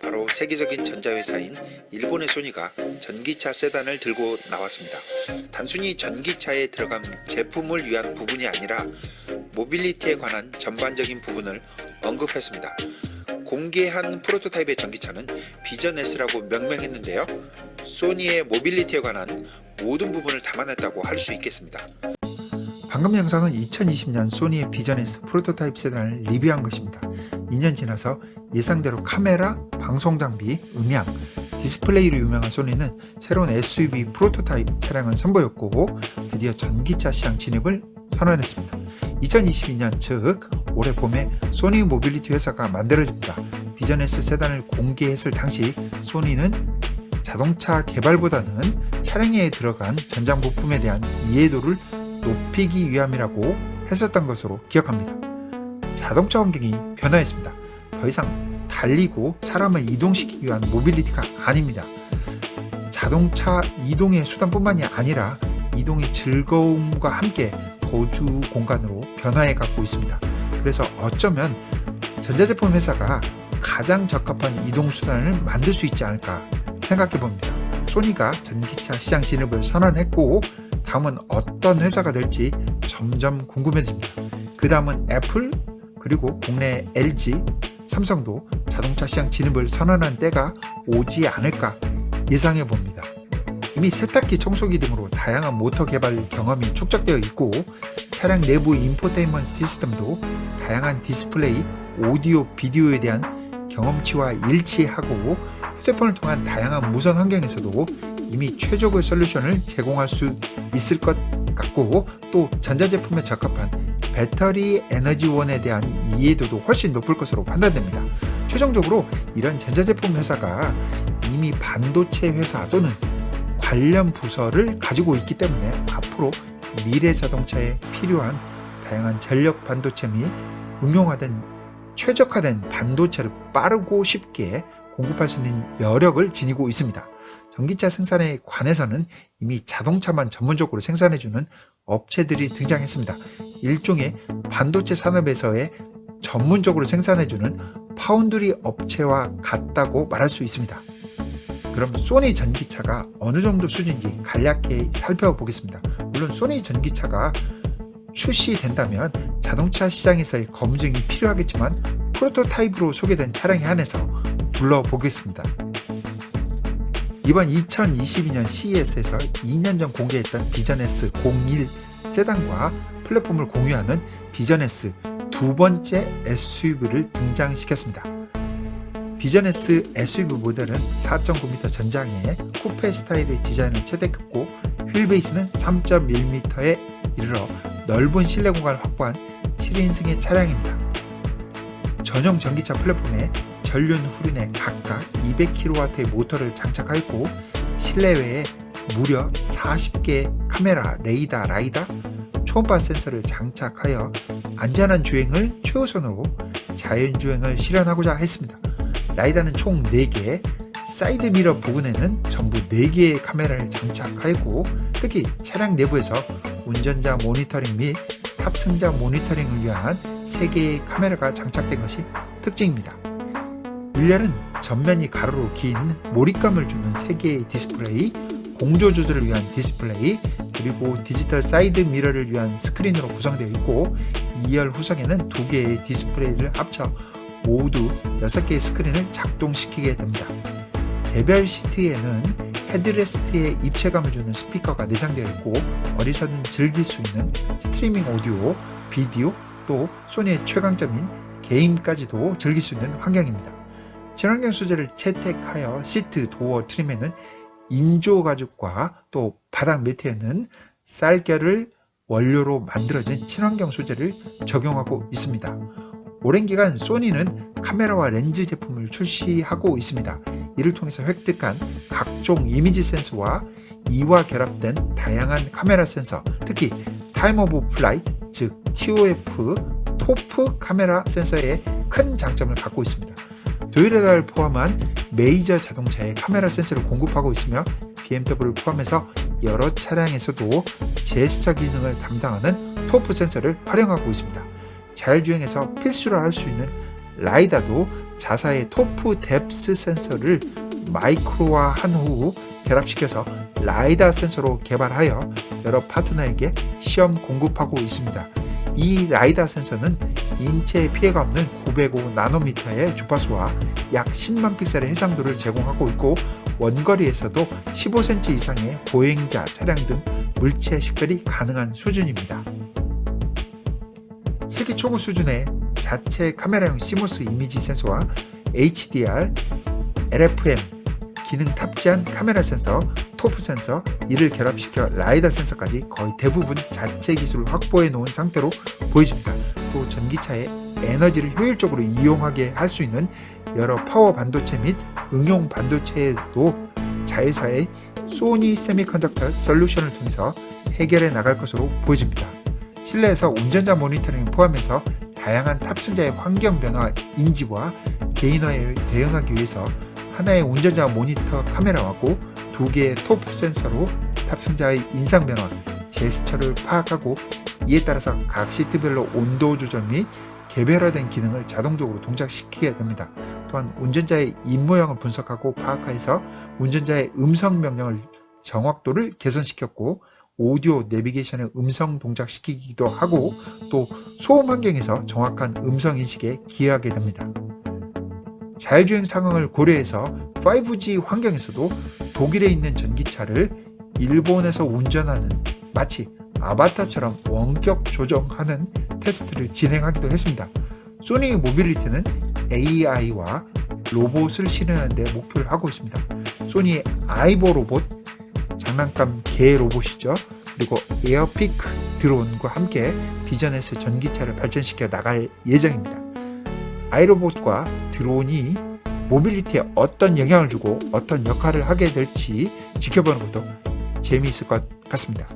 바로 세계적인 전자회사인 일본의 소니가 전기차 세단을 들고 나왔습니다. 단순히 전기차에 들어간 제품을 위한 부분이 아니라 모빌리티에 관한 전반적인 부분을 언급했습니다. 공개한 프로토타입의 전기차는 비전 S라고 명명했는데요. 소니의 모빌리티에 관한 모든 부분을 담아냈다고 할 수 있겠습니다. 방금 영상은 2020년 소니의 비전 S 프로토타입 세단을 리뷰한 것입니다. 2년 지나서 예상대로 카메라, 방송 장비, 음향, 디스플레이로 유명한 소니는 새로운 SUV 프로토타입 차량을 선보였고 드디어 전기차 시장 진입을 선언했습니다. 2022년 즉 올해 봄에 소니 모빌리티 회사가 만들어집니다. 비전 S 세단을 공개했을 당시 소니는 자동차 개발보다는 차량에 들어간 전장 부품에 대한 이해도를 높이기 위함이라고 했었던 것으로 기억합니다. 자동차 환경이 변화했습니다. 더 이상 달리고 사람을 이동시키기 위한 모빌리티가 아닙니다. 자동차 이동의 수단뿐만이 아니라 이동의 즐거움과 함께 거주 공간으로 변화해 가고 있습니다. 그래서 어쩌면 전자제품 회사가 가장 적합한 이동 수단을 만들 수 있지 않을까 생각해 봅니다. 소니가 전기차 시장 진입을 선언했고 다음은 어떤 회사가 될지 점점 궁금해집니다. 그 다음은 애플, 그리고 국내 LG, 삼성도 자동차 시장 진입을 선언한 때가 오지 않을까 예상해 봅니다. 이미 세탁기, 청소기 등으로 다양한 모터 개발 경험이 축적되어 있고 차량 내부 인포테인먼트 시스템도 다양한 디스플레이, 오디오, 비디오에 대한 경험치와 일치하고 휴대폰을 통한 다양한 무선 환경에서도 이미 최적의 솔루션을 제공할 수 있을 것 같고 또 전자제품에 적합한 배터리 에너지원에 대한 이해도도 훨씬 높을 것으로 판단됩니다. 최종적으로 이런 전자제품 회사가 이미 반도체 회사 또는 관련 부서를 가지고 있기 때문에 앞으로 미래 자동차에 필요한 다양한 전력 반도체 및 응용화된 최적화된 반도체를 빠르고 쉽게 공급할 수 있는 여력을 지니고 있습니다. 전기차 생산에 관해서는 이미 자동차만 전문적으로 생산해주는 업체들이 등장했습니다. 일종의 반도체 산업에서의 전문적으로 생산해주는 파운드리 업체와 같다고 말할 수 있습니다. 그럼 소니 전기차가 어느 정도 수준인지 간략히 살펴보겠습니다. 물론 소니 전기차가 출시된다면 자동차 시장에서의 검증이 필요하겠지만 프로토타입으로 소개된 차량에 한해서 불러보겠습니다. 이번 2022년 CES에서 2년 전 공개했던 비전 S01 세단과 플랫폼을 공유하는 비전 S 두 번째 SUV를 등장시켰습니다. 비전 S SUV 모델은 4.9m 전장에 쿠페 스타일의 디자인을 채택했고 휠베이스는 3.1m에 이르러 넓은 실내 공간을 확보한 7인승의 차량입니다. 전용 전기차 플랫폼에 전륜 후륜에 각각 200kW의 모터를 장착하였고 실내외에 무려 40개의 카메라, 레이더, 라이다, 초음파 센서를 장착하여 안전한 주행을 최우선으로 자연주행을 실현하고자 했습니다. 라이다는 총 4개, 사이드 미러 부분에는 전부 4개의 카메라를 장착하였고 특히 차량 내부에서 운전자 모니터링 및 탑승자 모니터링을 위한 3개의 카메라가 장착된 것이 특징입니다. 1열은 전면이 가로로 긴 몰입감을 주는 3개의 디스플레이, 공조 조절을 위한 디스플레이, 그리고 디지털 사이드 미러를 위한 스크린으로 구성되어 있고 2열 후석에는 2개의 디스플레이를 합쳐 모두 6개의 스크린을 작동시키게 됩니다. 개별 시트에는 헤드레스트에 입체감을 주는 스피커가 내장되어 있고 어디서든 즐길 수 있는 스트리밍 오디오, 비디오, 또 소니의 최강점인 게임까지도 즐길 수 있는 환경입니다. 친환경 소재를 채택하여 시트, 도어, 트림에는 인조 가죽과 또 바닥 매트에는 쌀결을 원료로 만들어진 친환경 소재를 적용하고 있습니다. 오랜 기간 소니는 카메라와 렌즈 제품을 출시하고 있습니다. 이를 통해서 획득한 각종 이미지 센서와 이와 결합된 다양한 카메라 센서, 특히 타임 오브 플라이트, 즉 TOF, 토프 카메라 센서에 큰 장점을 갖고 있습니다. 도요타를 포함한 메이저 자동차에 카메라 센서를 공급하고 있으며 BMW를 포함해서 여러 차량에서도 제스처 기능을 담당하는 토프 센서를 활용하고 있습니다. 자율주행에서 필수로 할 수 있는 라이다도 자사의 토프 뎁스 센서를 마이크로화한 후 결합시켜서 라이다 센서로 개발하여 여러 파트너에게 시험 공급하고 있습니다. 이 라이다 센서는 인체에 피해가 없는 905나노미터의 주파수와 약 10만 픽셀의 해상도를 제공하고 있고, 원거리에서도 15cm 이상의 보행자, 차량 등 물체 식별이 가능한 수준입니다. 세계 초고 수준의 자체 카메라용 CMOS 이미지 센서와 HDR, LFM 기능 탑재한 카메라 센서, 토프 센서, 이를 결합시켜 라이다 센서까지 거의 대부분 자체 기술을 확보해 놓은 상태로 보여집니다. 또 전기차의 에너지를 효율적으로 이용하게 할 수 있는 여러 파워 반도체 및 응용 반도체에도 자회사의 소니 세미컨덕터 솔루션을 통해서 해결해 나갈 것으로 보여집니다. 실내에서 운전자 모니터링을 포함해서 다양한 탑승자의 환경 변화 인지와 개인화에 대응하기 위해서 하나의 운전자 모니터 카메라하고 2개의 토프 센서로 탑승자의 인상 변화, 제스처를 파악하고 이에 따라서 각 시트별로 온도 조절 및 개별화된 기능을 자동적으로 동작시키게 됩니다. 또한 운전자의 입모양을 분석하고 파악해서 운전자의 음성 명령을 정확도를 개선시켰고, 오디오 내비게이션의 음성 동작시키기도 하고, 또 소음 환경에서 정확한 음성 인식에 기여하게 됩니다. 자율주행 상황을 고려해서 5G 환경에서도 독일에 있는 전기차를 일본에서 운전하는 마치 아바타처럼 원격 조정하는 테스트를 진행하기도 했습니다. 소니 모빌리티는 AI와 로봇을 실현하는 데 목표를 하고 있습니다. 소니의 아이보 로봇, 장난감 개 로봇이죠. 그리고 에어피크 드론과 함께 비전에서 전기차를 발전시켜 나갈 예정입니다. 아이로봇과 드론이 모빌리티에 어떤 영향을 주고 어떤 역할을 하게 될지 지켜보는 것도 재미있을 것 같습니다.